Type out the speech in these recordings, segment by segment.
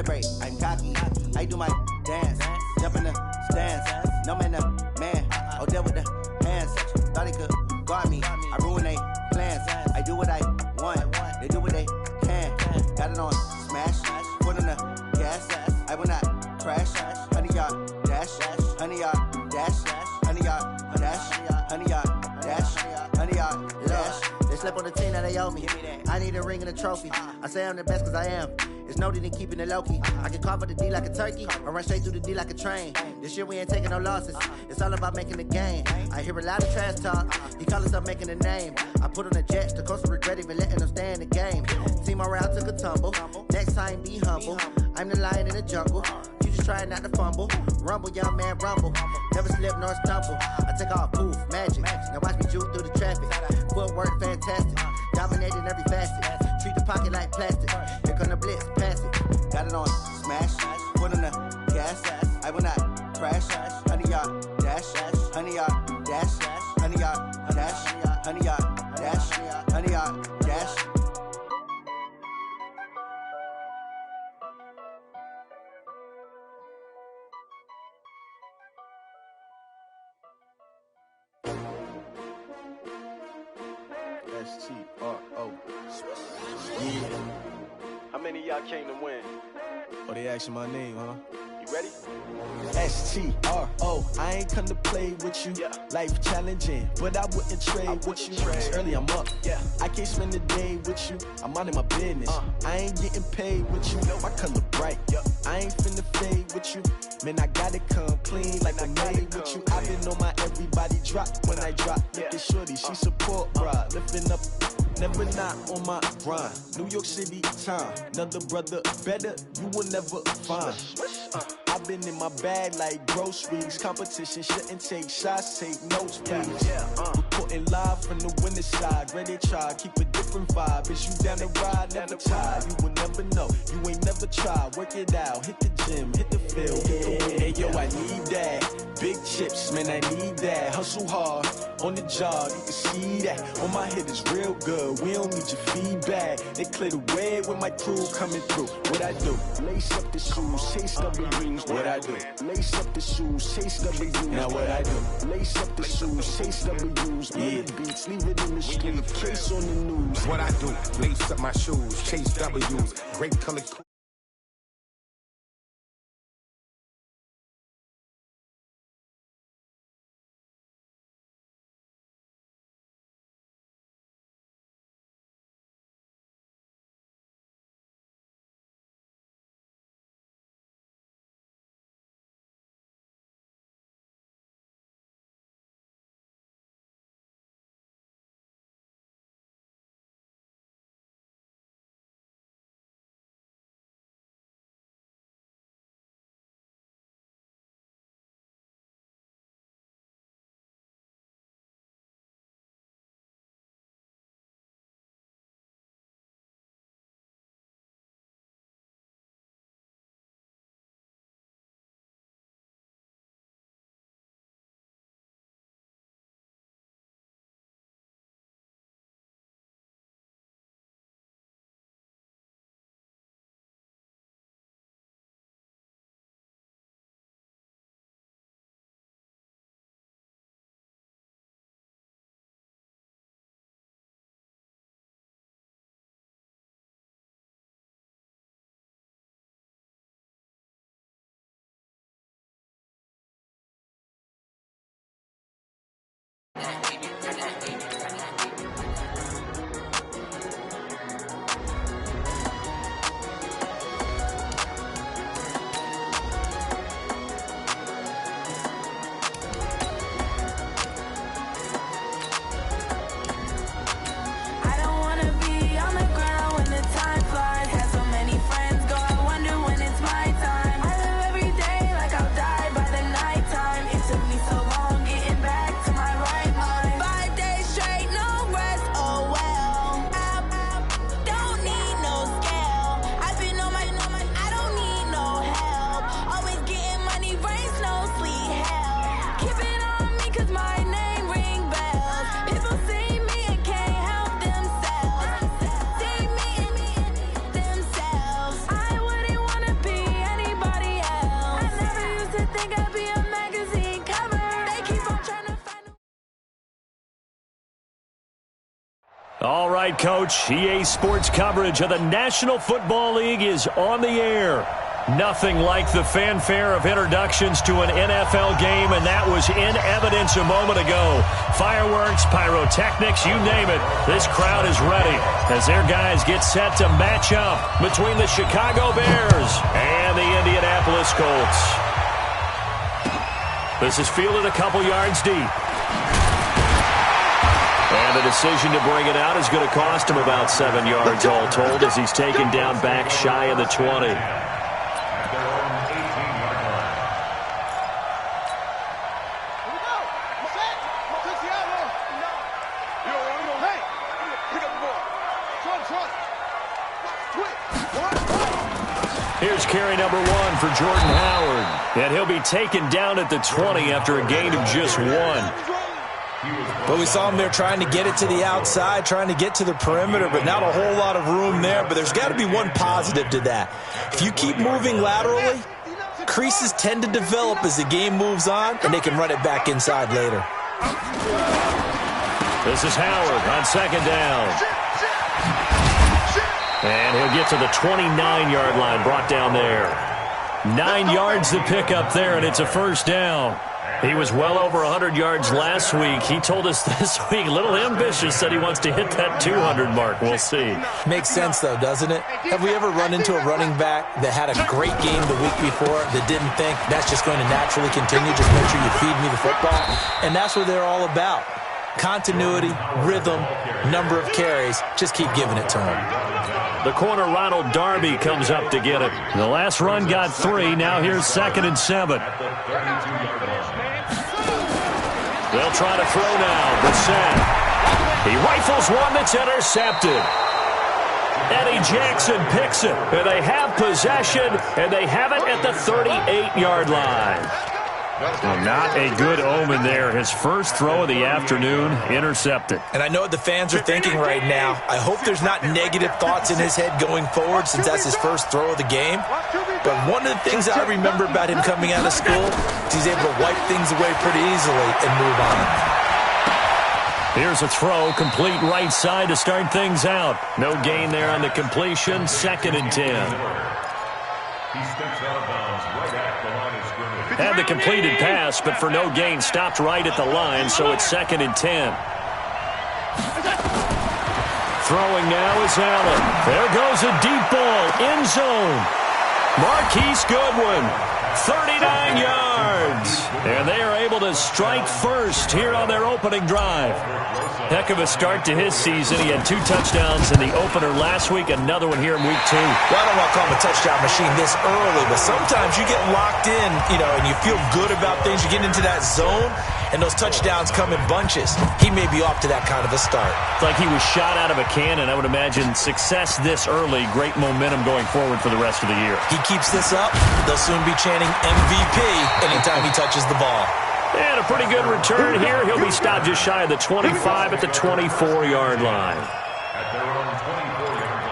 celebrate, I'm cocky. I do my dance, jump in the stands. No man, man, oh, there with the hands. Thought he could guard me, I ruin they plans. I do what I want, they do what they can. Got it on smash, foot on the gas. I will not crash, 100-yard dash, 100-yard dash, 100-yard dash, 100-yard dash, 100-yard dash. They slept on the team that they owe me. I need a ring and a trophy. I say I'm the best cause I am. It's no need in keeping it low-key. I can carve up the D like a turkey or run straight through the D like a train. This year we ain't taking no losses. It's all about making the game. I hear a lot of trash talk. He call us up making a name. I put on the Jets. The coach will regret even letting them stay in the game. Team morale took a tumble. Next time be humble. I'm the lion in the jungle. You just trying not to fumble. Rumble, young man, rumble. Never slip nor stumble. I take off, poof, magic. Now watch me juke through the traffic. Footwork fantastic. Dominating every facet. Treat the pocket like plastic. Here come the blitz, pass it. Got it on smash. Foot on the gas. I will not crash. 100-yard dash. 100-yard dash. 100-yard dash. 100-yard dash. 100-yard dash. STRO. Yeah. How many of y'all came to win? Oh, they asking my name, huh? You ready? STRO. I ain't come to play with you. Yeah. Life challenging, but I wouldn't trade with you. It's early, I'm up. Yeah. I can't spend the day with you. I'm minding my business. I ain't getting paid with you. My color bright. Yeah. I ain't finna fade with you. Man, I gotta come clean like I'm made with you. I've been on my everybody drop when I drop. Look at shorty, she support, bruh. Lifting up. Never not on my grind. New York City time. Another brother better, you will never find. I've been in my bag like groceries. Competition shouldn't take shots, take notes, please. Reporting live from the winning side. Ready to try, keep a different vibe. Is you down the ride, never tired. You will never know, you ain't never tried. Work it out, hit the gym, hit the field. Hey yo, I need that. Big chips, man, I need that. Hustle hard, on the job, you can see that. On my head is real good, we don't need your feedback. They clear the way with my crew coming through. What I do? Lace up the shoes, chase W's. What I do? Lace up the shoes, chase W's. Now what I do? Lace up the shoes, chase W's. Yeah. Beats, leave it in the street, case on the news. What I do? Lace up my shoes, chase W's. Great color. right, Coach. EA Sports coverage of the National Football League is on the air. Nothing like the fanfare of introductions to an NFL game, and that was in evidence a moment ago. Fireworks, pyrotechnics, you name it. This crowd is ready as their guys get set to match up between the Chicago Bears and the Indianapolis Colts. This is fielded a couple yards deep. And the decision to bring it out is going to cost him about 7 yards all told as he's taken down back shy of the 20. Here's carry number 1 for Jordan Howard. And he'll be taken down at the 20 after a gain of just 1. But we saw him there trying to get it to the outside, trying to get to the perimeter, but not a whole lot of room there. But there's got to be one positive to that. If you keep moving laterally, creases tend to develop as the game moves on, and they can run it back inside later. This is Howard on second down. And he'll get to the 29-yard line, brought down there. 9 yards to pick up there, and it's a first down. He was well over 100 yards last week. He told us this week, a little ambitious, said he wants to hit that 200 mark. We'll see. Makes sense, though, doesn't it? Have we ever run into a running back that had a great game the week before that didn't think that's just going to naturally continue? Just make sure you feed me the football. And that's what they're all about. Continuity, rhythm, number of carries. Just keep giving it to him. The corner, Ronald Darby, comes up to get it. The last run got 3. Now here's 2nd and 7. They'll try to throw now. Brissett. He rifles one that's intercepted. Eddie Jackson picks it. And they have possession, and they have it at the 38-yard line. Well, not a good omen there. His first throw of the afternoon intercepted. And I know what the fans are thinking right now. I hope there's not negative thoughts in his head going forward since that's his first throw of the game. But one of the things I remember about him coming out of school is he's able to wipe things away pretty easily and move on. Here's a throw, complete right side to start things out. No gain there on the completion, 2nd and 10. He steps out of bounds right at the line of scrimmage. Had the completed pass, but for no gain, stopped right at the line, so it's 2nd and 10. Throwing now is Allen. There goes a deep ball, end zone. Marquise Goodwin, 39 yards. And they are able to strike first here on their opening drive. Heck of a start to his season. He had 2 touchdowns in the opener last week, another one here in week 2. Well, I don't want to call him a touchdown machine this early, but sometimes you get locked in, and you feel good about things. You get into that zone, and those touchdowns come in bunches. He may be off to that kind of a start. It's like he was shot out of a cannon. I would imagine success this early, great momentum going forward for the rest of the year. He keeps this up, they'll soon be chanting MVP anytime he touches the ball. And a pretty good return here. He'll be stopped just shy of the 25 at the 24-yard line. At their own 24-yard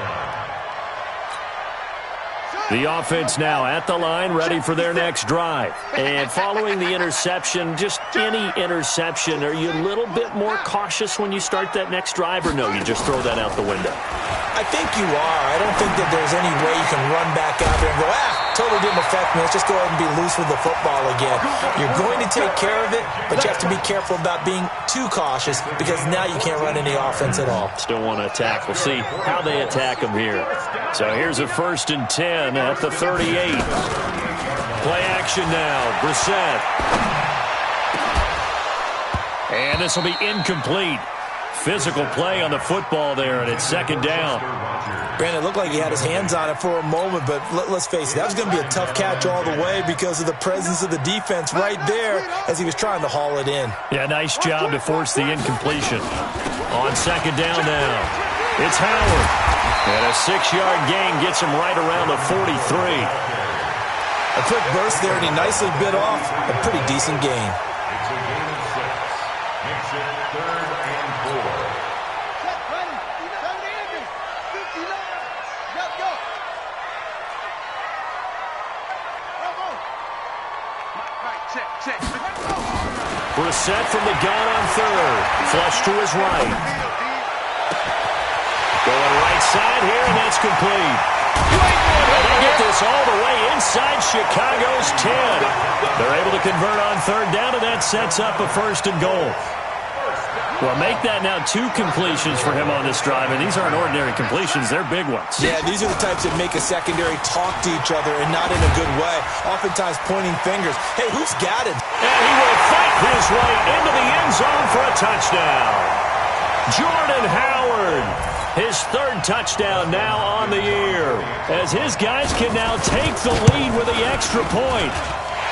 line. The offense now at the line, ready for their next drive. And following the interception, just any interception, are you a little bit more cautious when you start that next drive, or no, you just throw that out the window? I think you are. I don't think that there's any way you can run back out there and go, totally didn't affect me. Let's just go ahead and be loose with the football again. You're going to take care of it, but you have to be careful about being too cautious because now you can't run any offense at all. Still want to attack. We'll see how they attack them here. So here's a 1st and 10 at the 38. Play action now. Brissett. And this will be incomplete. Physical play on the football there, and it's 2nd down. Brandon, it looked like he had his hands on it for a moment, but let's face it, that was going to be a tough catch all the way because of the presence of the defense right there as he was trying to haul it in. Yeah, nice job to force the incompletion. On 2nd down now, it's Howard. And a 6-yard gain gets him right around the 43. A quick burst there, and he nicely bit off a pretty decent gain. It's a gain of 6. Makes it 3rd and 4. Brissett from the gun on 3rd. Flush to his right. Going right side here, and that's complete. And they get this all the way inside Chicago's 10. They're able to convert on third down, and that sets up a 1st and goal. Well, make that now 2 completions for him on this drive, and these aren't ordinary completions. They're big ones. Yeah, these are the types that make a secondary talk to each other and not in a good way, oftentimes pointing fingers. Hey, who's got it? And he will fight his way into the end zone for a touchdown. Jordan Howard, his 3rd touchdown now on the year, as his guys can now take the lead with the extra point.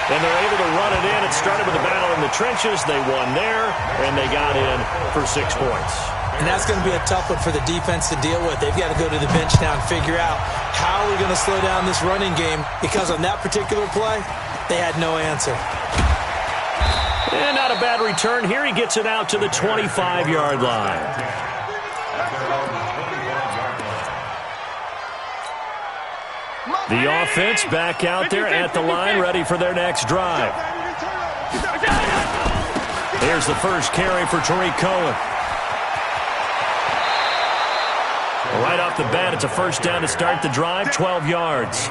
And they're able to run it in. It started with a battle in the trenches. They won there, and they got in for 6 points. And that's going to be a tough one for the defense to deal with. They've got to go to the bench now and figure out how are we going to slow down this running game, because on that particular play, they had no answer. And not a bad return here. He gets it out to the 25-yard line. The offense back out there at the line, ready for their next drive. Here's the first carry for Tariq Cohen. Right off the bat, it's a 1st down to start the drive, 12 yards.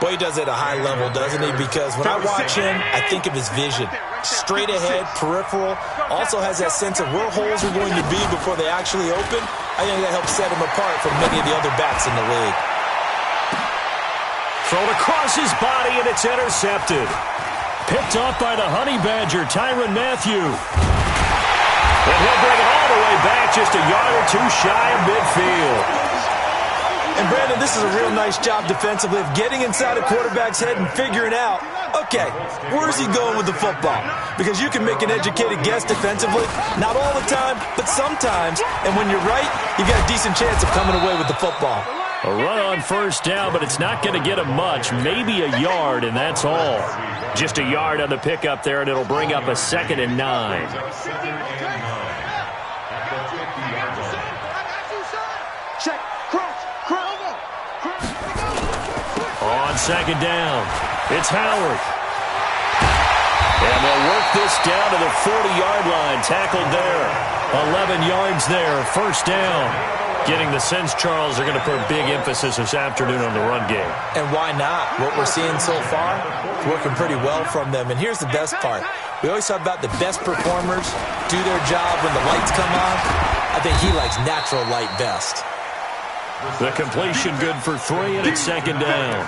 Boy, he does it at a high level, doesn't he? Because when I watch him, I think of his vision. Straight ahead, peripheral. Also has that sense of where holes are going to be before they actually open. I think that helps set him apart from many of the other backs in the league. Thrown across his body, and it's intercepted. Picked off by the Honey Badger, Tyrann Mathieu. And he'll bring it all the way back, just a yard or 2 shy of midfield. And, Brandon, this is a real nice job defensively of getting inside a quarterback's head and figuring out, okay, where's he going with the football? Because you can make an educated guess defensively, not all the time, but sometimes. And when you're right, you've got a decent chance of coming away with the football. A run on 1st down, but it's not going to get him much. Maybe a yard, and that's all. Just a yard on the pickup there, and it'll bring up a 2nd and 9. On 2nd down, it's Howard. And they'll work this down to the 40-yard line. Tackled there. 11 yards there. 1st down. Getting the sense, Charles, are going to put a big emphasis this afternoon on the run game. And why not? What we're seeing so far is working pretty well from them. And here's the best part. We always talk about the best performers do their job when the lights come on. I think he likes natural light best. The completion good for 3, and it's 2nd down.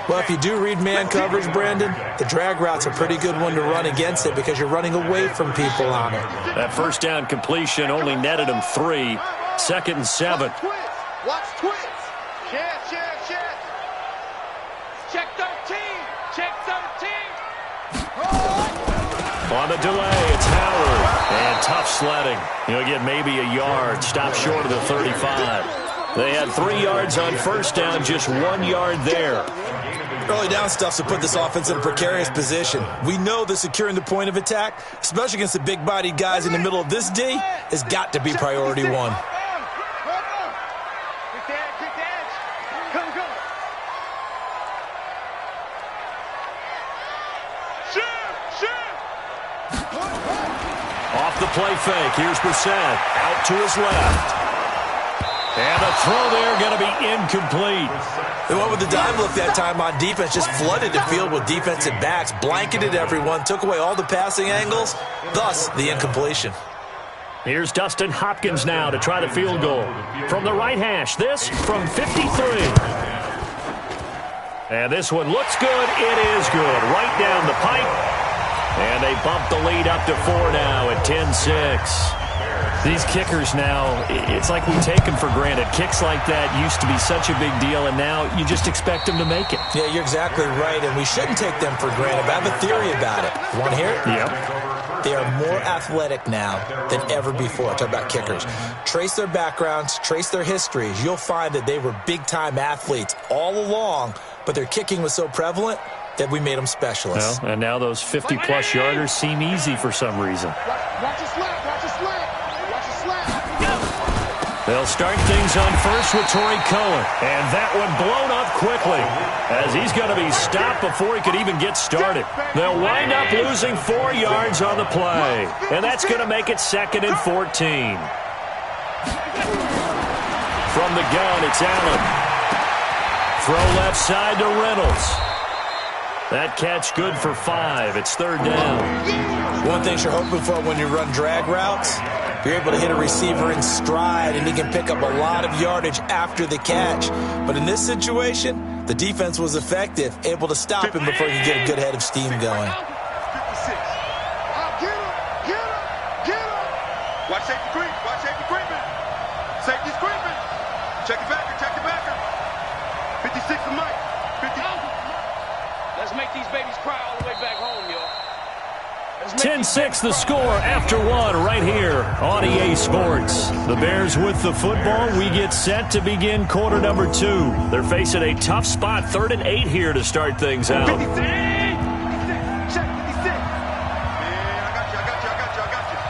Well, if you do read man coverage, Brandon, the drag route's a pretty good one to run against it because you're running away from people on it. That 1st down completion only netted him 3. 2nd and 7. Watch twitch. Check. Check 13. Check 13. On the delay, it's Howard. And tough sledding. He'll get maybe a yard. Stop short of the 35. They had 3 yards on 1st down, just 1 yard there. Early down stuff's to put this offense in a precarious position. We know that securing the point of attack, especially against the big-bodied guys in the middle of this D, has got to be priority 1. Off the play fake, here's Brissett. Out to his left. And the throw there going to be incomplete. They went with the dime look that time on defense, just flooded the field with defensive backs, blanketed everyone, took away all the passing angles, thus the incompletion. Here's Dustin Hopkins now to try the field goal. From the right hash, this from 53. And this one looks good. It is good. Right down the pipe. And they bump the lead up to 4 now at 10-6. These kickers now, it's like we take them for granted. Kicks like that used to be such a big deal, and now you just expect them to make it. Yeah, you're exactly right, and we shouldn't take them for granted, but I have a theory about it. You want to hear it? Yep. They are more athletic now than ever before. Talk about kickers. Trace their backgrounds, trace their histories. You'll find that they were big-time athletes all along, but their kicking was so prevalent that we made them specialists. Well, and now those 50-plus yarders seem easy for some reason. Watch your slap. Watch your slap. Watch your slap. They'll start things on first with Tariq Cohen. And that one blown up quickly as he's going to be stopped before he could even get started. They'll wind up losing 4 yards on the play. And that's going to make it 2nd and 14. From the gun, it's Allen. Throw left side to Reynolds. That catch good for 5. It's third down. One thing you're hoping for when you run drag routes, you're able to hit a receiver in stride, and he can pick up a lot of yardage after the catch. But in this situation, the defense was effective, able to stop him before he could get a good head of steam going. 56. Get him. Watch safety creep. Watch safety creeping. Safety's creeping. Check your backer. 56 to Mike. 50. Let's make these babies cry all the way back home, yo. 10-6 the score after 1 right here on EA Sports. The Bears with the football. We get set to begin quarter number 2. They're facing a tough spot, 3rd and 8 here to start things out. 56. Check 56. Man, I got you.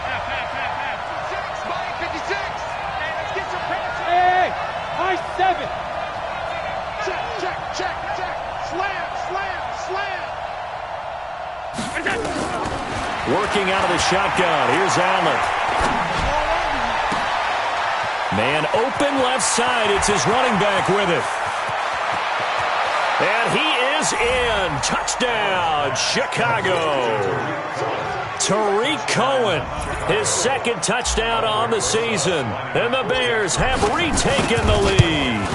Half. Mike, 56. Hey, let's get some passes. Hey, high 7. Check. Slam. Working out of the shotgun. Here's Allen. Man open left side. It's his running back with it. And he is in. Touchdown, Chicago. Tariq Cohen, his 2nd touchdown on the season. And the Bears have retaken the lead.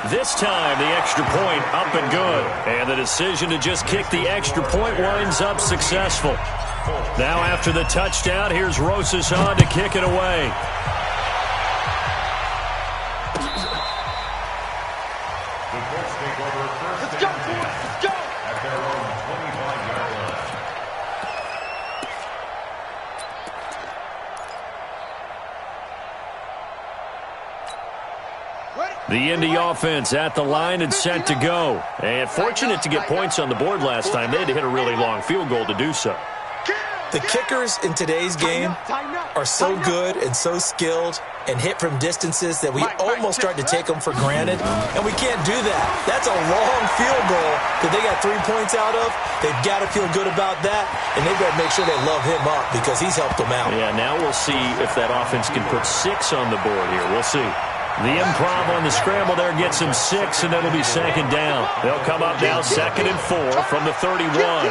This time, the extra point up and good. And the decision to just kick the extra point winds up successful. Now after the touchdown, here's Rosas on to kick it away. Let's go, boys. Let's go. At their own 25-yard line. The Indy offense at the line and set to go. And fortunate to get points on the board last time. They had to hit a really long field goal to do so. The kickers in today's game are so good and so skilled and hit from distances that we almost start to take them for granted, and we can't do that. That's a long field goal that they got 3 points out of. They've got to feel good about that, and they've got to make sure they love him up because he's helped them out. Yeah, now we'll see if that offense can put 6 on the board here. We'll see. The improv on the scramble there gets him 6, and that'll be 2nd down. They'll come up now 2nd and 4 from the 31.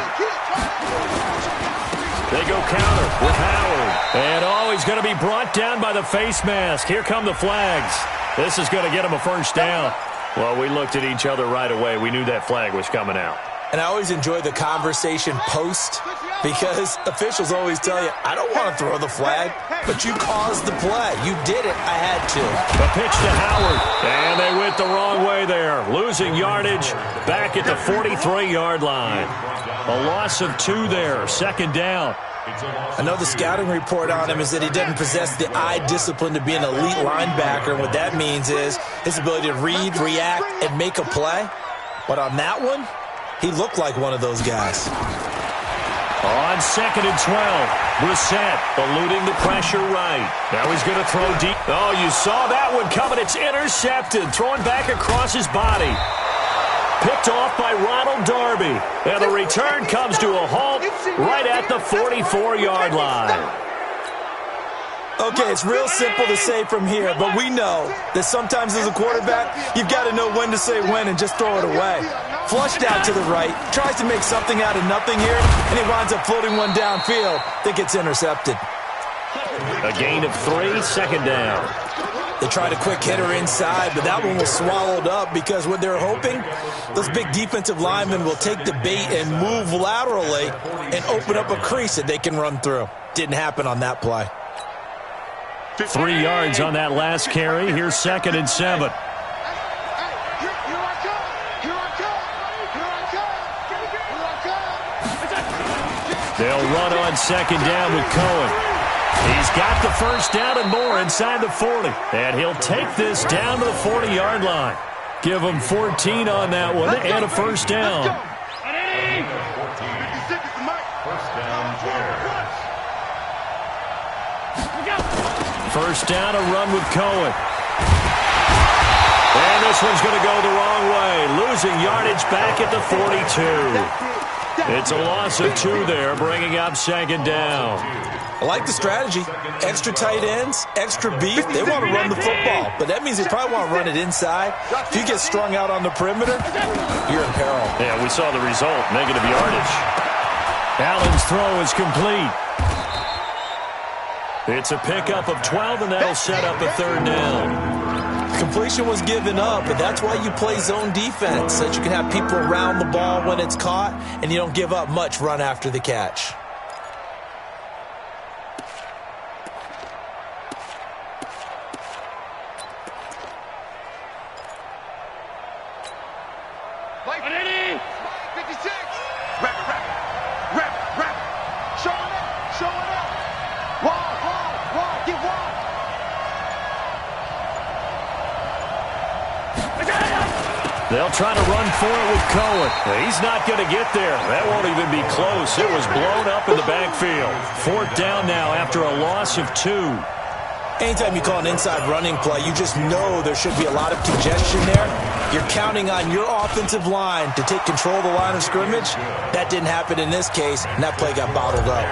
They go counter with Howard. And he's going to be brought down by the face mask. Here come the flags. This is going to get him a 1st down. Well, we looked at each other right away. We knew that flag was coming out. And I always enjoy the conversation post because officials always tell you, I don't want to throw the flag, but you caused the play. You did it. I had to. The pitch to Howard. And they went the wrong way there. Losing yardage back at the 43-yard line. A loss of 2 there. 2nd down. I know the scouting report on him is that he doesn't possess the eye discipline to be an elite linebacker. And what that means is his ability to read, react, and make a play. But on that one, he looked like one of those guys. On 2nd and 12, Brissett eluding the pressure right. Now he's going to throw deep. Oh, you saw that one coming. It's intercepted. Throwing back across his body. Picked off by Ronald Darby. And the return comes to a halt right at the 44-yard line. Okay, it's real simple to say from here, but we know that sometimes as a quarterback, you've got to know when to say when and just throw it away. Flushed out to the right, tries to make something out of nothing here, and he winds up floating one downfield that gets intercepted. A gain of 3, 2nd down. They tried a quick hitter inside, but that one was swallowed up because what they're hoping, those big defensive linemen will take the bait and move laterally and open up a crease that they can run through. Didn't happen on that play. 3 yards on that last carry. Here's 2nd and 7. They'll run on 2nd down with Cohen. He's got the 1st down and more inside the 40. And he'll take this down to the 40-yard line. Give him 14 on that one and a 1st down. First down, a run with Cohen. And this one's going to go the wrong way. Losing yardage back at the 42. It's a loss of 2 there, bringing up second down. I like the strategy. Extra tight ends, extra beef. They want to run the football, but that means they probably want to run it inside. If you get strung out on the perimeter, you're in peril. Yeah, we saw the result, negative yardage. Allen's throw is complete. It's a pickup of 12, and that'll set up a third down. Completion was given up, but that's why you play zone defense, so that you can have people around the ball when it's caught, and you don't give up much run after the catch. They'll try to run for it with Cohen. He's not going to get there. That won't even be close. It was blown up in the backfield. 4th down now after a loss of 2. Anytime you call an inside running play, you just know there should be a lot of congestion there. You're counting on your offensive line to take control of the line of scrimmage. That didn't happen in this case, and that play got bottled up.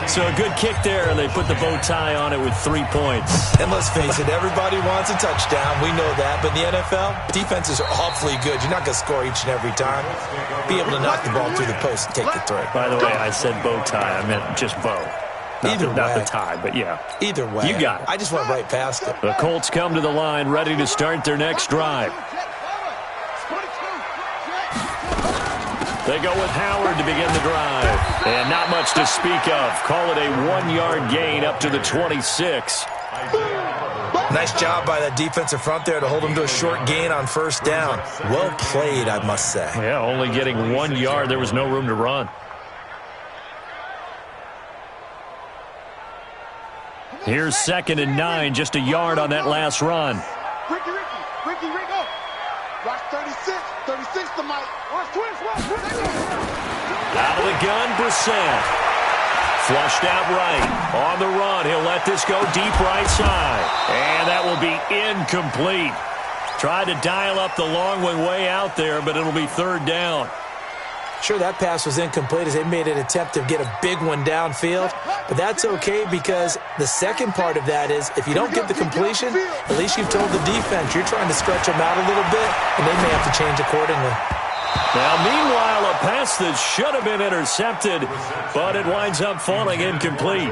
So a good kick there, and they put the bow tie on it with 3 points. And let's face it, everybody wants a touchdown. We know that. But in the NFL, defenses are awfully good. You're not going to score each and every time. Be able to knock the ball through the post and take the throw. By the way, I said bow tie. I meant just bow. Not the tie, but yeah. Either way. You got it. I just went right past it. The Colts come to the line, ready to start their next drive. They go with Howard to begin the drive. And not much to speak of. Call it a 1-yard gain up to the 26. Nice job by that defensive front there to hold them to a short gain on first down. Well played, I must say. Yeah, only getting 1 yard. There was no room to run. Here's 2nd and 9, just a yard on that last run. Ricky, go. Watch 36 to Mike. Watch 20. Out of the gun, Brissett. Flushed out right. On the run, he'll let this go deep right side. And that will be incomplete. Tried to dial up the long one way out there, but it'll be 3rd down. Sure, that pass was incomplete as they made an attempt to get a big one downfield. But that's okay because the second part of that is if you don't get the completion, at least you've told the defense you're trying to stretch them out a little bit, and they may have to change accordingly. Now, meanwhile, a pass that should have been intercepted, but it winds up falling incomplete.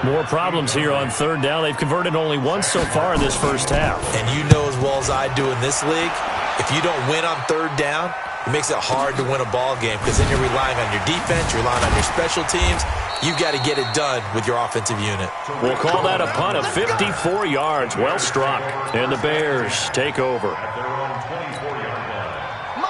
More problems here on 3rd down. They've converted only once so far in this first half. And you know as well as I do in this league, if you don't win on 3rd down, it makes it hard to win a ball game because then you're relying on your defense, you're relying on your special teams. You've got to get it done with your offensive unit. We'll call that a punt of 54 yards. Well struck. And the Bears take over.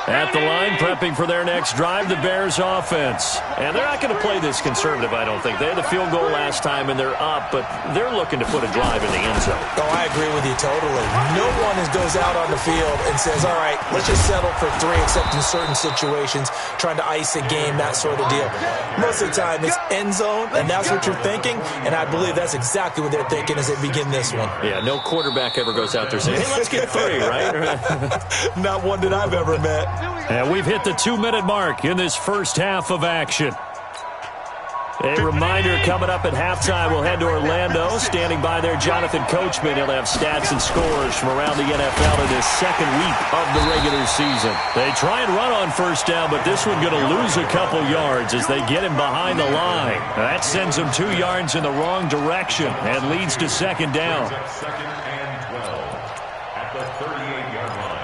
At the line, prepping for their next drive, the Bears offense. And they're not going to play this conservative, I don't think. They had the field goal last time, and they're up, but they're looking to put a drive in the end zone. Oh, I agree with you totally. No one goes out on the field and says, all right, let's just settle for 3, except in certain situations, trying to ice a game, that sort of deal. Most of the time, it's end zone, and that's what you're thinking, and I believe that's exactly what they're thinking as they begin this one. Yeah, no quarterback ever goes out there saying, hey, let's get 3, right? Not one that I've ever met. And we've hit the 2-minute mark in this first half of action. A reminder coming up at halftime, we'll head to Orlando. Standing by there, Jonathan Coachman. He'll have stats and scores from around the NFL in his second week of the regular season. They try and run on first down, but this one going to lose a couple yards as they get him behind the line. That sends him 2 yards in the wrong direction and leads to 2nd down. 2nd and 12 at the 38-yard line.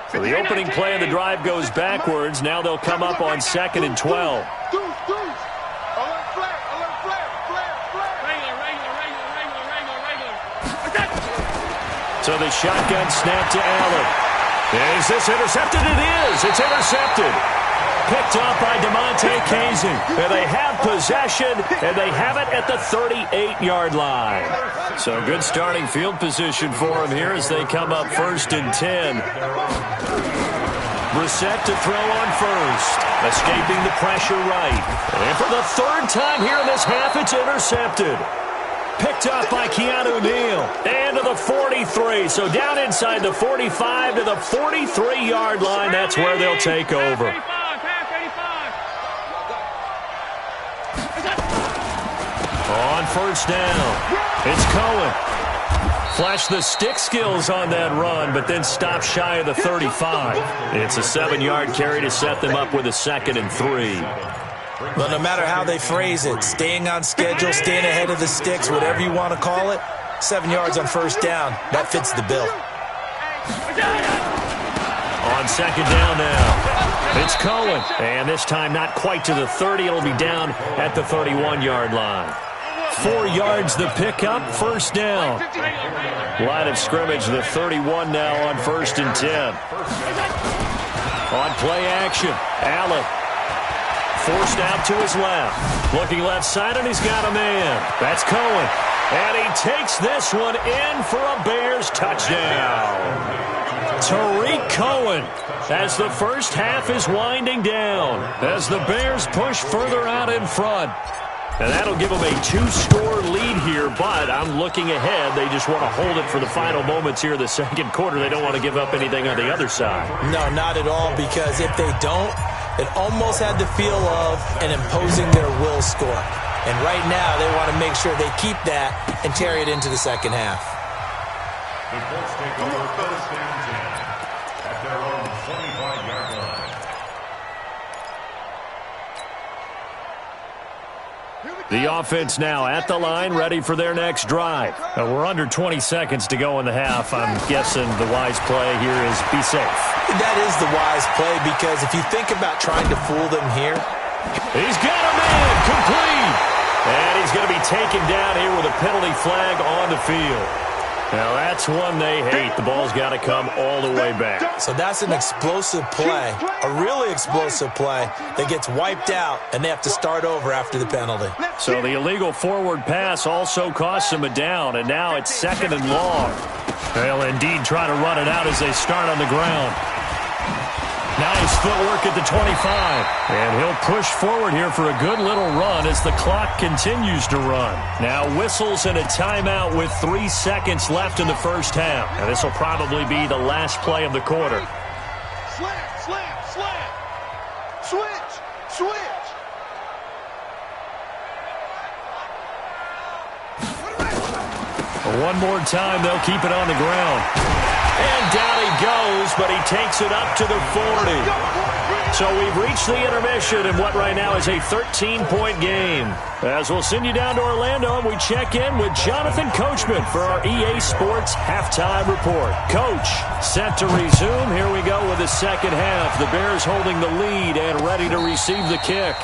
So the opening play of the drive goes backwards. Now they'll come up on 2nd and 12. So the shotgun snap to Allen. Is this intercepted? It is. It's intercepted. Picked up by DeMonte Kazin. And they have possession, and they have it at the 38-yard line. So good starting field position for them here as they come up 1st and 10. Brissett to throw on first. Escaping the pressure right. And for the 3rd time here in this half, it's intercepted. Picked up by Keanu Neal. And to the 43. So down inside the 45 to the 43-yard line. That's where they'll take over. On first down, it's Cohen. Flashed the stick skills on that run, but then stopped shy of the 35. It's a 7-yard carry to set them up with a 2nd and 3. But no matter how they phrase it, staying on schedule, staying ahead of the sticks, whatever you want to call it, 7 yards on first down, that fits the bill. On 2nd down now, it's Cohen. And this time not quite to the 30. It'll be down at the 31-yard line. 4 yards the pickup, first down. Line of scrimmage, the 31 now on 1st and 10. On play action, Allen. Forced out to his left. Looking left side, and he's got a man. That's Cohen. And he takes this one in for a Bears touchdown. Tariq Cohen as the first half is winding down. As the Bears push further out in front. And that'll give them a 2-score lead here, but I'm looking ahead. They just want to hold it for the final moments here in the second quarter. They don't want to give up anything on the other side. No, not at all, because if they don't, it almost had the feel of an imposing their will score. And right now, they want to make sure they keep that and carry it into the second half. The Colts take over first and 10 at their own 25-yard line. The offense now at the line, ready for their next drive. We're under 20 seconds to go in the half. I'm guessing the wise play here is be safe. That is the wise play, because if you think about trying to fool them here. He's got a man, complete. And he's going to be taken down here with a penalty flag on the field. Now that's one they hate. The ball's got to come all the way back. So that's an explosive play, a really explosive play that gets wiped out, and they have to start over after the penalty. So the illegal forward pass also costs them a down, and now it's 2nd and long. They'll indeed try to run it out as they start on the ground. Nice footwork at the 25. And he'll push forward here for a good little run as the clock continues to run. Now whistles and a timeout with 3 seconds left in the first half. And this will probably be the last play of the quarter. Slant, slant, slant. Switch, switch. One more time, they'll keep it on the ground. And down he goes, but he takes it up to the 40. So we've reached the intermission in what right now is a 13-point game. As we'll send you down to Orlando, and we check in with Jonathan Coachman for our EA Sports Halftime Report. Coach, set to resume. Here we go with the second half. The Bears holding the lead and ready to receive the kick.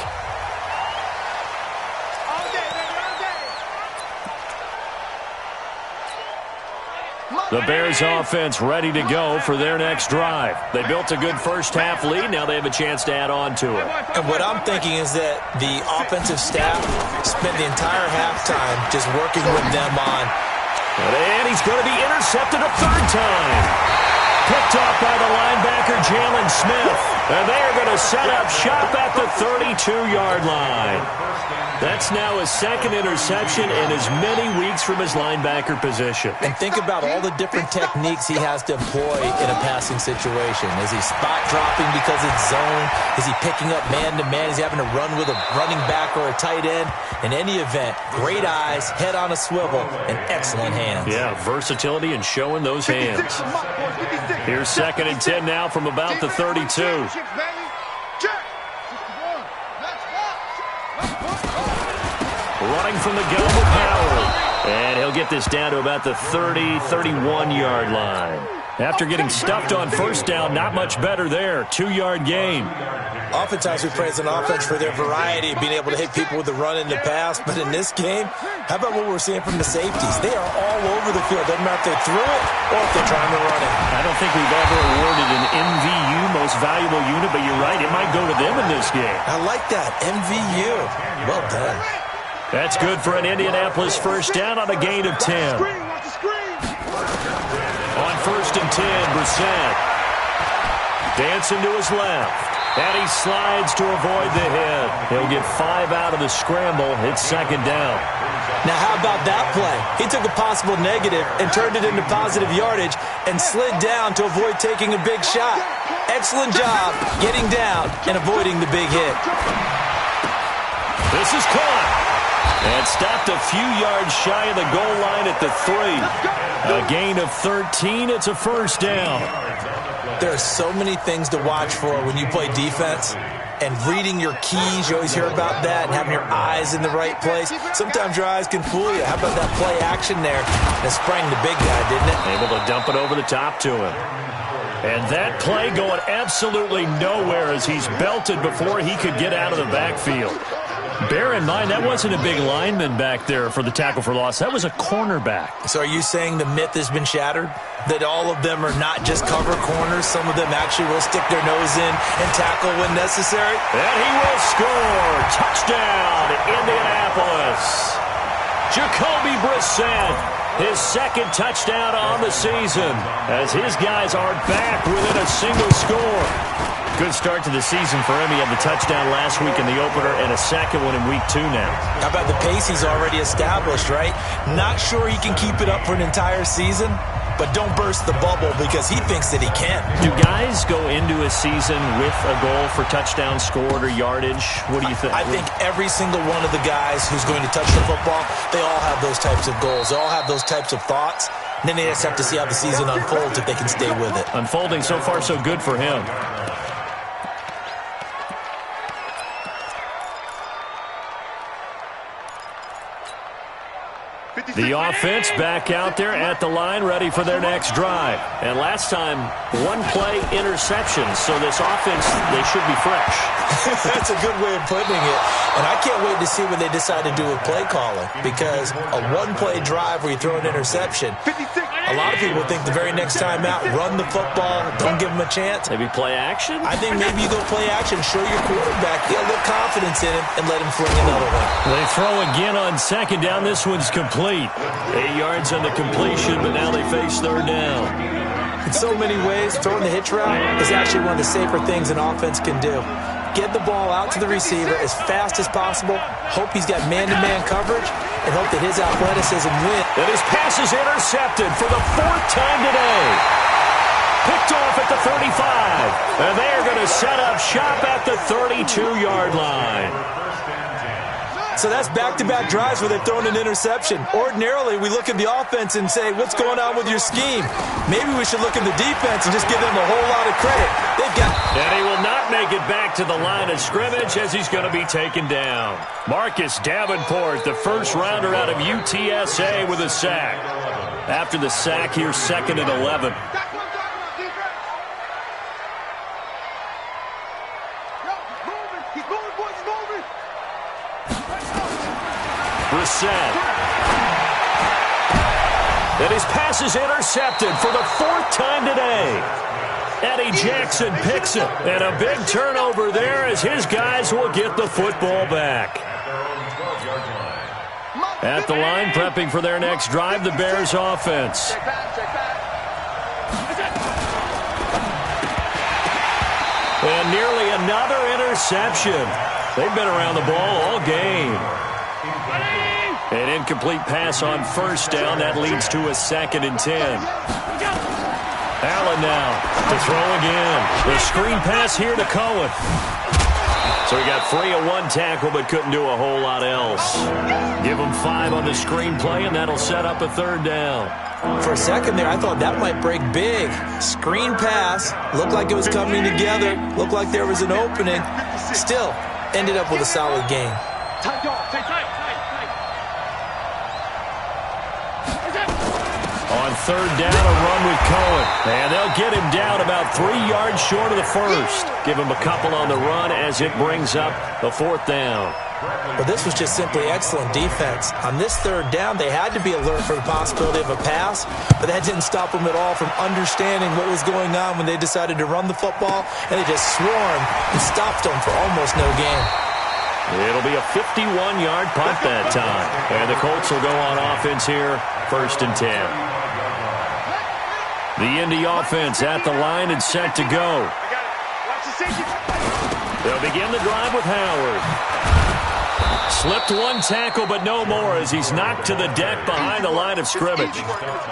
The Bears offense ready to go for their next drive. They built a good first half lead. Now they have a chance to add on to it. And what I'm thinking is that the offensive staff spent the entire halftime just working with them on. And he's going to be intercepted a third time. Picked off by the linebacker, Jalen Smith. And they are going to set up shop at the 32-yard line. That's now his second interception in as many weeks from his linebacker position. And think about all the different techniques he has to employ in a passing situation. Is he spot dropping because it's zone? Is he picking up man-to-man? Is he having to run with a running back or a tight end? In any event, great eyes, head on a swivel, and excellent hands. Yeah, versatility and showing those hands. Here's 2nd and 10 now from about the 32. Running from the gun with Howard. And he'll get this down to about the 30, 31-yard line. After getting stuffed on first down, not much better there. 2-yard gain. Oftentimes we praise an offense for their variety of being able to hit people with the run and the pass. But in this game, how about what we're seeing from the safeties? They are all over the field. Doesn't matter if they threw it or if they're trying to run it. I don't think we've ever awarded an MVU, most valuable unit, but you're right, it might go to them in this game. I like that, MVU. Well done. That's good for an Indianapolis first down on a gain of 10. On 1st and 10, Brissett. Dancing to his left. And he slides to avoid the hit. He'll get 5 out of the scramble. It's second down. Now, how about that play? He took a possible negative and turned it into positive yardage and slid down to avoid taking a big shot. Excellent job getting down and avoiding the big hit. This is caught. And stopped a few yards shy of the goal line at the 3. A gain of 13. It's a first down. There are so many things to watch for when you play defense. And reading your keys, you always hear about that, and having your eyes in the right place. Sometimes your eyes can fool you. How about that play action there? It sprang the big guy, didn't it? Able to dump it over the top to him. And that play going absolutely nowhere as he's belted before he could get out of the backfield. Bear in mind, that wasn't a big lineman back there for the tackle for loss. That was a cornerback. So are you saying the myth has been shattered? That all of them are not just cover corners? Some of them actually will stick their nose in and tackle when necessary? And he will score. Touchdown, Indianapolis. Jacoby Brissett, his second touchdown on the season, as his guys are back within a single score. Good start to the season for him. He had the touchdown last week in the opener and a second one in week 2 now. How about the pace he's already established, right? Not sure he can keep it up for an entire season, but don't burst the bubble because he thinks that he can. Do guys go into a season with a goal for touchdown scored or yardage? What do you think? I think every single one of the guys who's going to touch the football, they all have those types of goals. They all have those types of thoughts. And then they just have to see how the season unfolds if they can stay with it. Unfolding so far so good for him. The offense back out there at the line, ready for their next drive. And last time, one play interception. So this offense, they should be fresh. That's a good way of putting it. And I can't wait to see what they decide to do with play calling. Because a one-play drive where you throw an interception, a lot of people think the very next time out, run the football, don't give them a chance. Maybe play action? I think maybe you go play action, show your quarterback, get a little confidence in him, and let him fling another one. They throw again on second down. This one's complete. 8 yards on the completion, but now they face third down. In so many ways, throwing the hitch route is actually one of the safer things an offense can do. Get the ball out to the receiver as fast as possible, hope he's got man-to-man coverage, and hope that his athleticism wins. And his pass is intercepted for the 4th time today. Picked off at the 35. And they're going to set up shop at the 32-yard line. So that's back-to-back drives where they've thrown an interception. Ordinarily, we look at the offense and say, what's going on with your scheme? Maybe we should look at the defense and just give them a whole lot of credit. They've got... And he will not make it back to the line of scrimmage as he's going to be taken down. Marcus Davenport, the first rounder out of UTSA with a sack. After the sack, here's 2nd and 11. Brissett. And his pass is intercepted for the 4th time today. Eddie Jackson picks it. And a big turnover there as his guys will get the football back. At the line, prepping for their next drive, the Bears offense. And nearly another interception. They've been around the ball all game. An incomplete pass on first down. That leads to a 2nd and 10. Allen now to throw again. The screen pass here to Cohen. So he got free of one tackle but couldn't do a whole lot else. Give him 5 on the screen play, and that'll set up a 3rd down. For a second there, I thought that might break big. Screen pass. Looked like it was coming together. Looked like there was an opening. Still, ended up with a solid game. On 3rd down, a run with Cohen. And they'll get him down about 3 yards short of the first. Give him a couple on the run as it brings up the 4th down. Well, this was just simply excellent defense. On this 3rd down, they had to be alert for the possibility of a pass, but that didn't stop them at all from understanding what was going on when they decided to run the football, and they just swarmed and stopped them for almost no gain. It'll be a 51-yard punt that time. And the Colts will go on offense here, 1st and 10. The Indy offense at the line and set to go. They'll begin the drive with Howard. Slipped one tackle, but no more as he's knocked to the deck behind the line of scrimmage.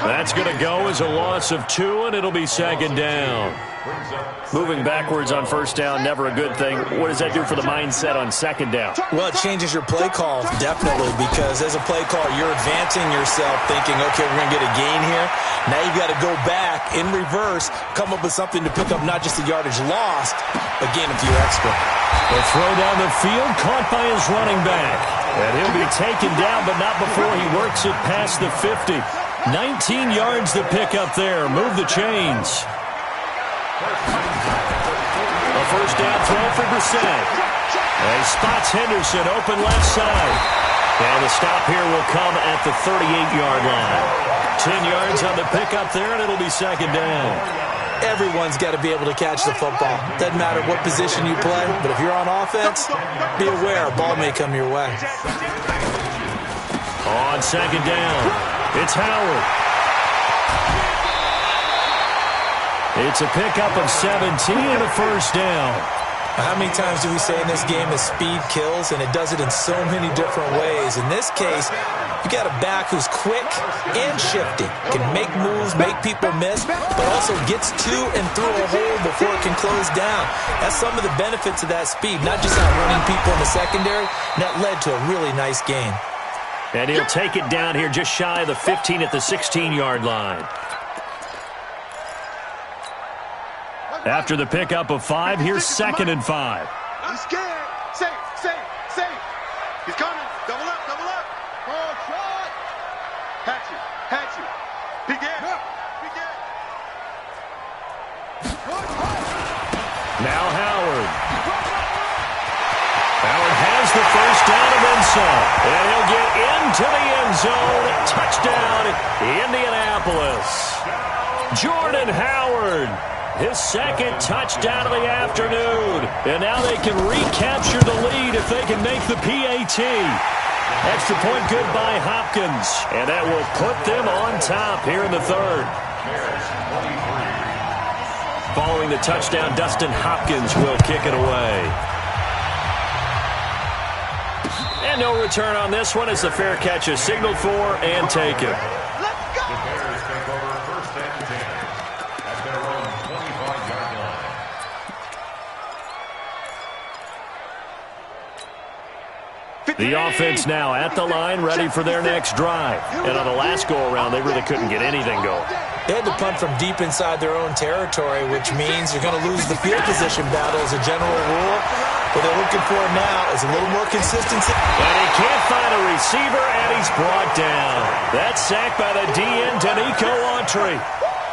That's going to go as a loss of 2, and it'll be second down. Moving backwards on first down, never a good thing. What does that do for the mindset on second down? Well, it changes your play call, definitely, because as a play call, you're advancing yourself thinking, okay, we're going to get a gain here. Now you've got to go back in reverse, come up with something to pick up not just the yardage lost, but gain a few extra. A throw down the field, caught by his running back. And he'll be taken down, but not before he works it past the 50. 19 yards to pick up there. Move the chains. A first down throw for Brissett. He spots Henderson open left side. And the stop here will come at the 38-yard line. 10 yards on the pickup there, and it'll be second down. Everyone's got to be able to catch the football. Doesn't matter what position you play, but if you're on offense, be aware a ball may come your way. On second down, it's Howard. It's a pickup of 17 and a first down. How many times do we say in this game that speed kills, and it does it in so many different ways? In this case, you got a back who's quick and shifty, can make moves, make people miss, but also gets to and through a hole before it can close down. That's some of the benefits of that speed, not just outrunning people in the secondary, and that led to a really nice gain. And he'll take it down here just shy of the 15 at the 16-yard line. After the pickup of 5, here's second and 5. He's scared. Safe. He's coming. Double up. Ball shot. Hatchet. Begin. Now Howard. Howard has the first down and then some. And he'll get into the end zone. Touchdown, Indianapolis. Jordan Howard. His second touchdown of the afternoon. And now they can recapture the lead if they can make the PAT. Extra point good by Hopkins. And that will put them on top here in the third. Following the touchdown, Dustin Hopkins will kick it away. And no return on this one as the fair catch is signaled for and taken. The offense now at the line, ready for their next drive. And on the last go-around, they really couldn't get anything going. They had to punt from deep inside their own territory, which means you're going to lose the field position battle as a general rule. What they're looking for now is a little more consistency. And he can't find a receiver, and he's brought down. That's sacked by the DN, Danico Autry.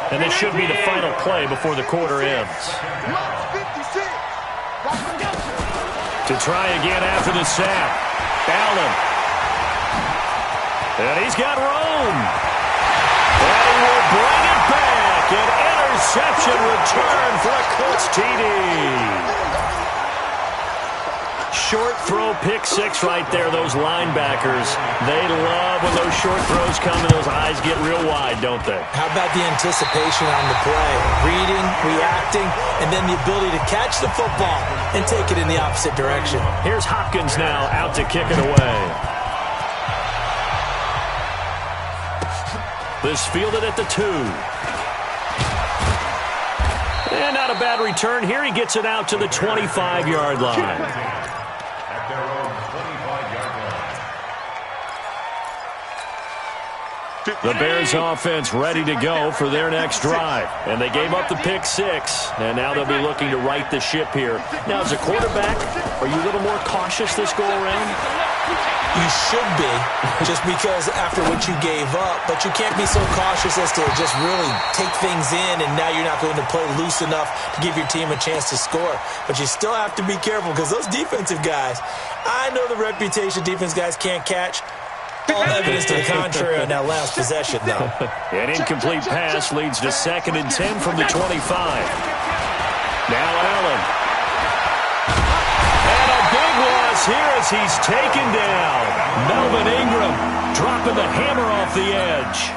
And this should be the final play before the quarter ends. To try again after the sack. Allen. And he's got room. And he will bring it back. An interception return for a Colts TD. Short throw, pick six right there. Those linebackers, they love when those short throws come and those eyes get real wide, don't they? How about the anticipation on the play? Reading, reacting, and then the ability to catch the football and take it in the opposite direction. Here's Hopkins now out to kick it away. This fielded at the 2. And not a bad return here. He gets it out to the 25-yard line. The Bears offense ready to go for their next drive. And they gave up the pick 6, and now they'll be looking to right the ship here. Now, as a quarterback, are you a little more cautious this go-around? You should be, just because after what you gave up. But you can't be so cautious as to just really take things in, and now you're not going to play loose enough to give your team a chance to score. But you still have to be careful because those defensive guys, I know the reputation defense guys can't catch. All evidence to the contrary on that last possession, though. An incomplete pass leads to 2nd and 10 from the 25. Now Allen. And a big loss here as he's taken down. Melvin Ingram dropping the hammer off the edge.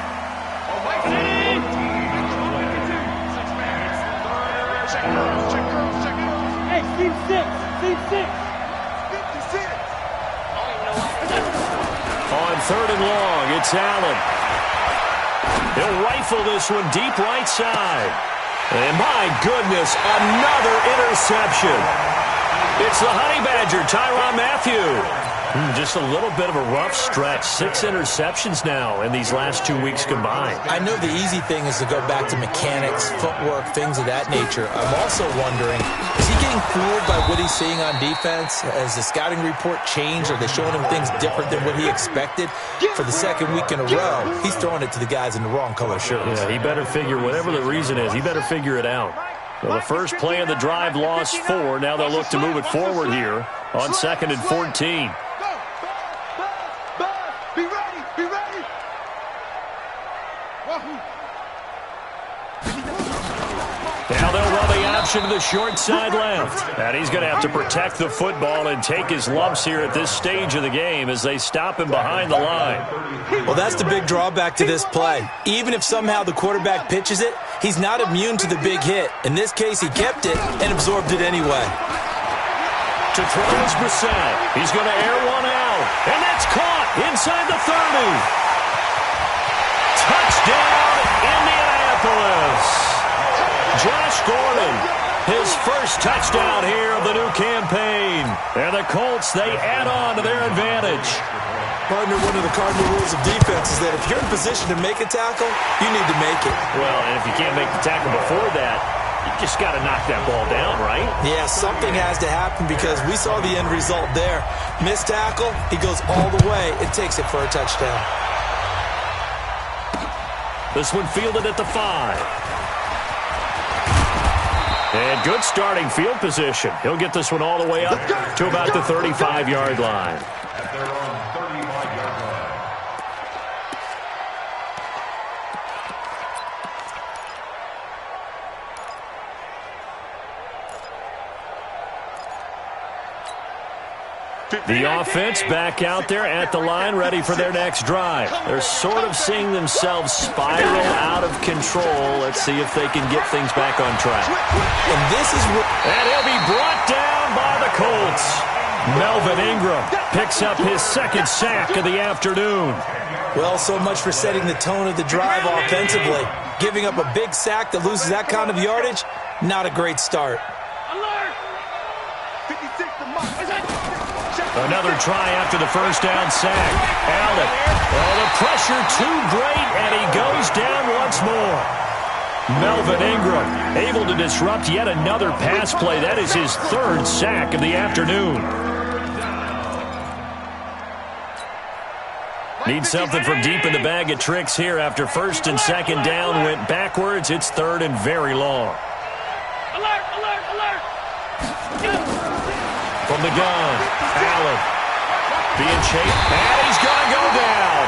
Hey, Steve 6. On 3rd and long, it's Allen. He'll rifle this one deep right side. And my goodness, another interception. It's the Honey Badger, Tyrann Mathieu. Just a little bit of a rough stretch. 6 interceptions now in these last 2 weeks combined. I know the easy thing is to go back to mechanics, footwork, things of that nature. I'm also wondering, is he getting fooled by what he's seeing on defense? Has the scouting report changed? Are they showing him things different than what he expected? For the 2nd week in a row, he's throwing it to the guys in the wrong color shirts. Yeah, he better figure, whatever the reason is, he better figure it out. Well, the first play of the drive lost 4. Now they'll look to move it forward here on 2nd and 14. Now they'll run the option to the short side left. And he's going to have to protect the football and take his lumps here at this stage of the game as they stop him behind the line. Well, that's the big drawback to this play. Even if somehow the quarterback pitches it, he's not immune to the big hit. In this case, he kept it and absorbed it anyway. To throw is Brissett. He's going to air one out. And that's caught inside the 30. Touchdown, Indianapolis. Josh Gordon, his first touchdown here of the new campaign. And the Colts, they add on to their advantage. Partner, one of the cardinal rules of defense is that if you're in position to make a tackle, you need to make it. Well, and if you can't make the tackle before that, you just got to knock that ball down, right? Yeah, something has to happen because we saw the end result there. Missed tackle, he goes all the way. It takes it for a touchdown. This one fielded at the 5. And good starting field position. He'll get this one all the way up to about the 35-yard line. At their own 35-yard line. The offense back out there at the line, ready for their next drive. They're sort of seeing themselves spiral out of control. Let's see if they can get things back on track. And he'll be brought down by the Colts. Melvin Ingram picks up his 2nd sack of the afternoon. Well, so much for setting the tone of the drive offensively. Giving up a big sack that loses that kind of yardage, not a great start. Another try after the first down sack. Allen. Oh, the pressure too great, and he goes down once more. Melvin Ingram able to disrupt yet another pass play. That is his 3rd sack of the afternoon. Need something from deep in the bag of tricks here after 1st and 2nd down went backwards. It's 3rd and very long. Alert, alert, alert. From the gun, Allen being chased, and he's going to go down.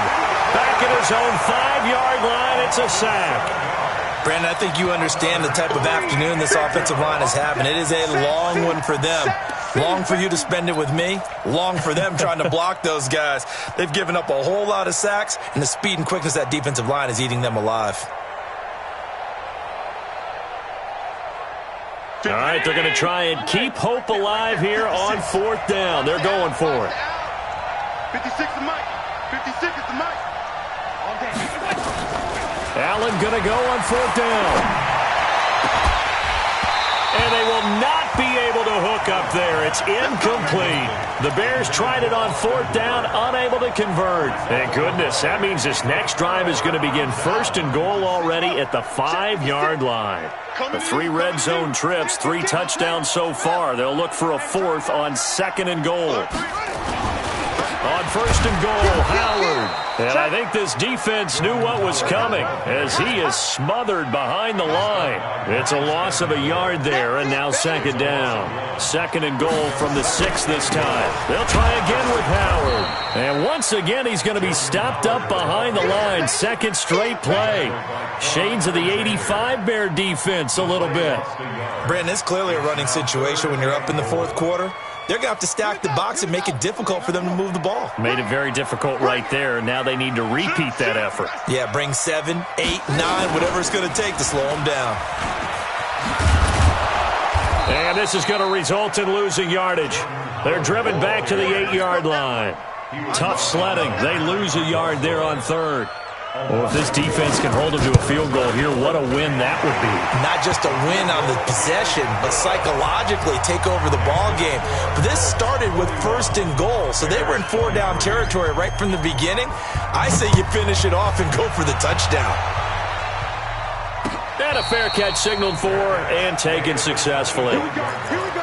Back at his own 5-yard line, it's a sack. Brandon, I think you understand the type of afternoon this offensive line is having. It is a long one for them. Long for you to spend it with me. Long for them trying to block those guys. They've given up a whole lot of sacks, and the speed and quickness of that defensive line is eating them alive. All right, they're going to try and keep hope alive here on 4th down. They're going for it. 56 is Mike. 56 is the Mike. Allen going to go on 4th down. And they will not be able to hook up there. It's incomplete. The Bears tried it on 4th down, unable to convert. Thank goodness. That means this next drive is going to begin 1st and goal already at the 5-yard line. The 3 red zone trips, 3 touchdowns so far. They'll look for a 4th on 2nd and goal. On 1st and goal, Howard. And I think this defense knew what was coming as he is smothered behind the line. It's a loss of a yard there, and now 2nd down. 2nd and goal from the 6 this time. They'll try again with Howard. And once again, he's going to be stopped up behind the line. 2nd straight play. Shades of the 85 Bear defense a little bit. Brandon, it's clearly a running situation when you're up in the 4th quarter. They're going to have to stack the box and make it difficult for them to move the ball. Made it very difficult right there. Now they need to repeat that effort. Yeah, bring 7, 8, 9, whatever it's going to take to slow them down. And this is going to result in losing yardage. They're driven back to the 8-yard line. Tough sledding. They lose a yard there on third. Well, if this defense can hold them to a field goal here, what a win that would be. Not just a win on the possession, but psychologically take over the ball game. But this started with 1st and goal, so they were in 4-down territory right from the beginning. I say you finish it off and go for the touchdown. And a fair catch signaled for and taken successfully. Here we go. Here we go.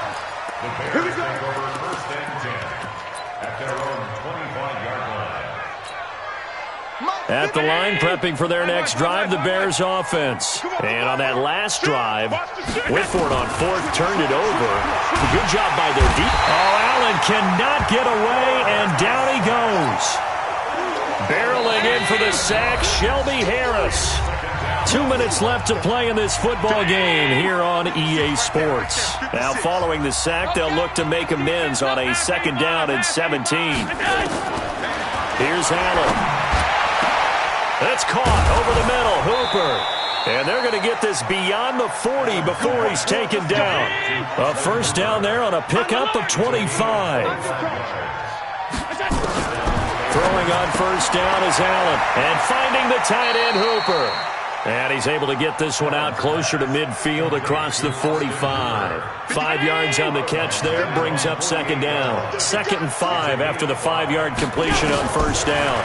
Here we go. First and 10 at their own 25-yard line. At the line, prepping for their next drive, the Bears offense. And on that last drive, Whitford on 4th turned it over. Good job by their deep. Oh, Allen cannot get away, and down he goes. Barreling in for the sack, Shelby Harris. 2 minutes left to play in this football game here on EA Sports. Now following the sack, they'll look to make amends on a 2nd down and 17. Here's Allen. That's caught over the middle, Hooper. And they're going to get this beyond the 40 before he's taken down. A 1st down there on a pickup of 25. Throwing on 1st down is Allen. And finding the tight end, Hooper. And he's able to get this one out closer to midfield across the 45. 5 yards on the catch there, brings up 2nd down. 2nd and 5 after the 5-yard completion on 1st down.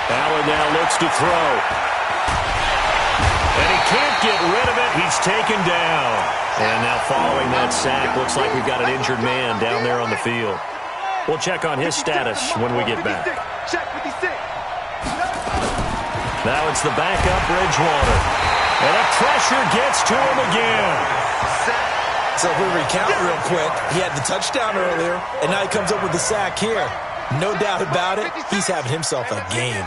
Allen now looks to throw. And he can't get rid of it. He's taken down. And now following that sack, looks like we've got an injured man down there on the field. We'll check on his status when we get back. Now it's the backup, Bridgewater. And the pressure gets to him again. So if we recount real quick, he had the touchdown earlier, and now he comes up with the sack here. No doubt about it, he's having himself a game.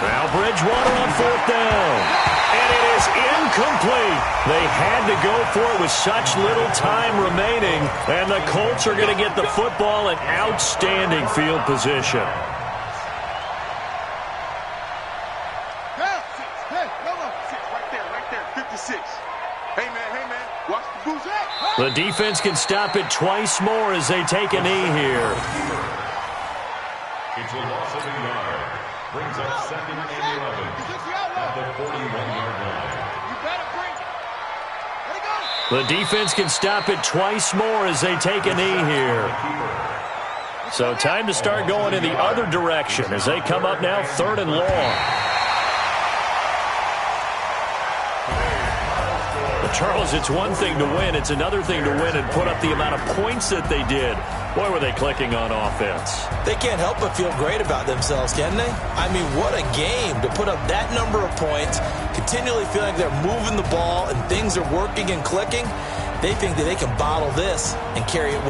Now Bridgewater on 4th down. And it is incomplete. They had to go for it with such little time remaining. And the Colts are going to get the football in outstanding field position. The defense can stop it twice more as they take a knee here. It's a loss of a yard. Brings up 2nd and 11 at the 41-yard line. The defense can stop it twice more as they take a knee here. So time to start going in the other direction as they come up now 3rd and long. Charles, it's one thing to win. It's another thing to win and put up the amount of points that they did. Boy, were they clicking on offense. They can't help but feel great about themselves, can they? I mean, what a game to put up that number of points, continually feeling they're moving the ball and things are working and clicking. They think that they can bottle this and carry it